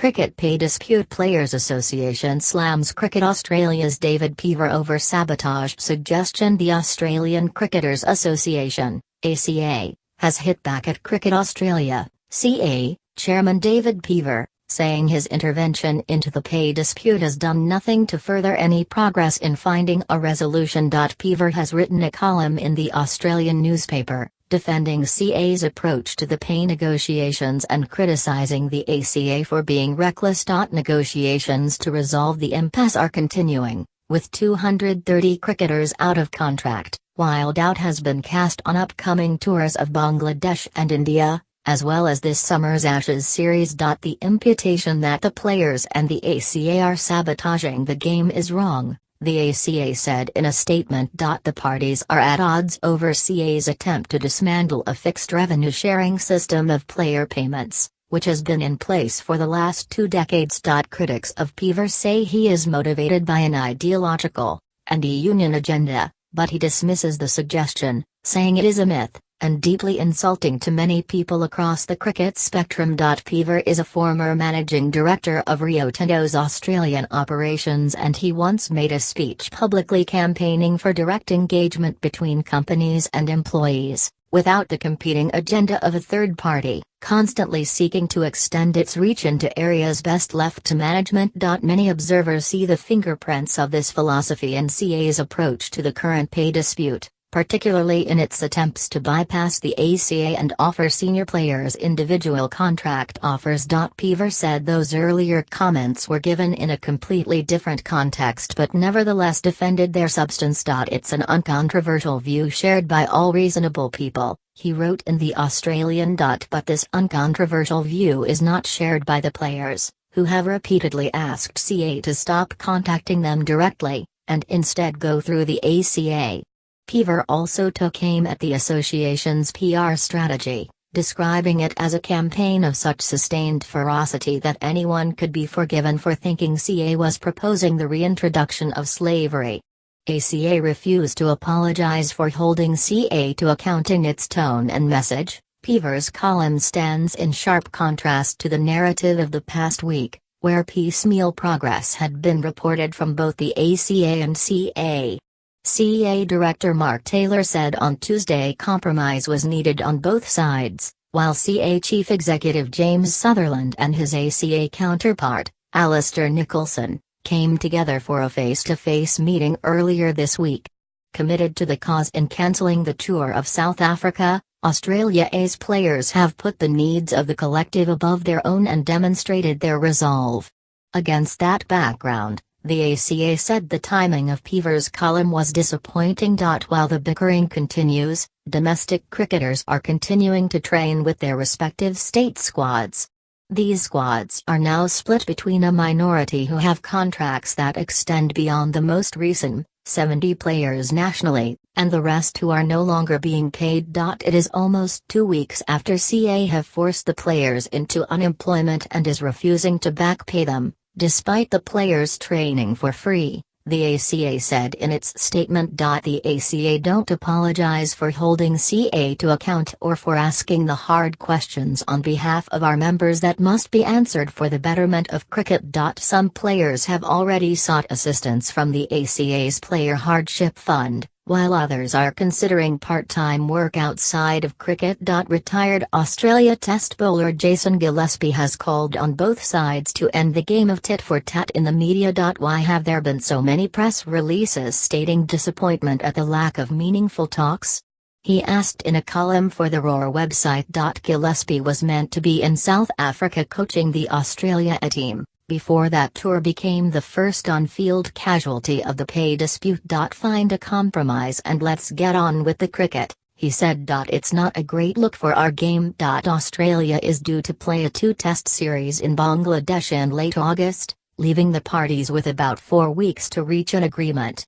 Cricket Pay Dispute Players Association slams Cricket Australia's David Peever over sabotage suggestion. The Australian Cricketers Association, ACA, has hit back at Cricket Australia, CA, Chairman David Peever, saying his intervention into the pay dispute has done nothing to further any progress in finding a resolution. Peever has written a column in the Australian newspaper, defending CA's approach to the pay negotiations and criticising the ACA for being reckless. Negotiations to resolve the impasse are continuing, with 230 cricketers out of contract, while doubt has been cast on upcoming tours of Bangladesh and India, as well as this summer's Ashes series. The imputation that the players and the ACA are sabotaging the game is wrong, the ACA said in a statement. The parties are at odds over CA's attempt to dismantle a fixed revenue sharing system of player payments, which has been in place for the last 2 decades. Critics of Peever say he is motivated by an ideological, anti-union agenda, but he dismisses the suggestion, saying it is a myth and deeply insulting to many people across the cricket spectrum. Peever is a former managing director of Rio Tinto's Australian operations, and he once made a speech publicly campaigning for direct engagement between companies and employees, without the competing agenda of a third party, constantly seeking to extend its reach into areas best left to management. Many observers see the fingerprints of this philosophy in CA's approach to the current pay dispute, particularly in its attempts to bypass the ACA and offer senior players individual contract offers. Peever said those earlier comments were given in a completely different context but nevertheless defended their substance. It's an uncontroversial view shared by all reasonable people, he wrote in the Australian. But this uncontroversial view is not shared by the players, who have repeatedly asked CA to stop contacting them directly, and instead go through the ACA. Peever also took aim at the association's PR strategy, describing it as a campaign of such sustained ferocity that anyone could be forgiven for thinking CA was proposing the reintroduction of slavery. ACA refused to apologize for holding CA to account. In its tone and message, Peever's column stands in sharp contrast to the narrative of the past week, where piecemeal progress had been reported from both the ACA and CA. CA Director Mark Taylor said on Tuesday compromise was needed on both sides, while CA Chief Executive James Sutherland and his ACA counterpart, Alistair Nicholson, came together for a face-to-face meeting earlier this week. Committed to the cause in cancelling the tour of South Africa, Australia's players have put the needs of the collective above their own and demonstrated their resolve. Against that background, the ACA said the timing of Peever's column was disappointing. While the bickering continues, domestic cricketers are continuing to train with their respective state squads. These squads are now split between a minority who have contracts that extend beyond the most recent, 70 players nationally, and the rest who are no longer being paid. It is almost 2 weeks after CA have forced the players into unemployment and is refusing to back pay them, despite the players training for free, the ACA said in its statement. The ACA don't apologize for holding CA to account or for asking the hard questions on behalf of our members that must be answered for the betterment of cricket. Some players have already sought assistance from the ACA's Player Hardship Fund, while others are considering part-time work outside of cricket. Retired Australia Test bowler Jason Gillespie has called on both sides to end the game of tit-for-tat in the media. Why have there been so many press releases stating disappointment at the lack of meaningful talks? He asked in a column for the Roar website. Gillespie was meant to be in South Africa coaching the Australia A team, before that tour became the first on-field casualty of the pay dispute. Find a compromise and let's get on with the cricket, he said. It's not a great look for our game. Australia is due to play a 2-test series in Bangladesh in late August, leaving the parties with about 4 weeks to reach an agreement.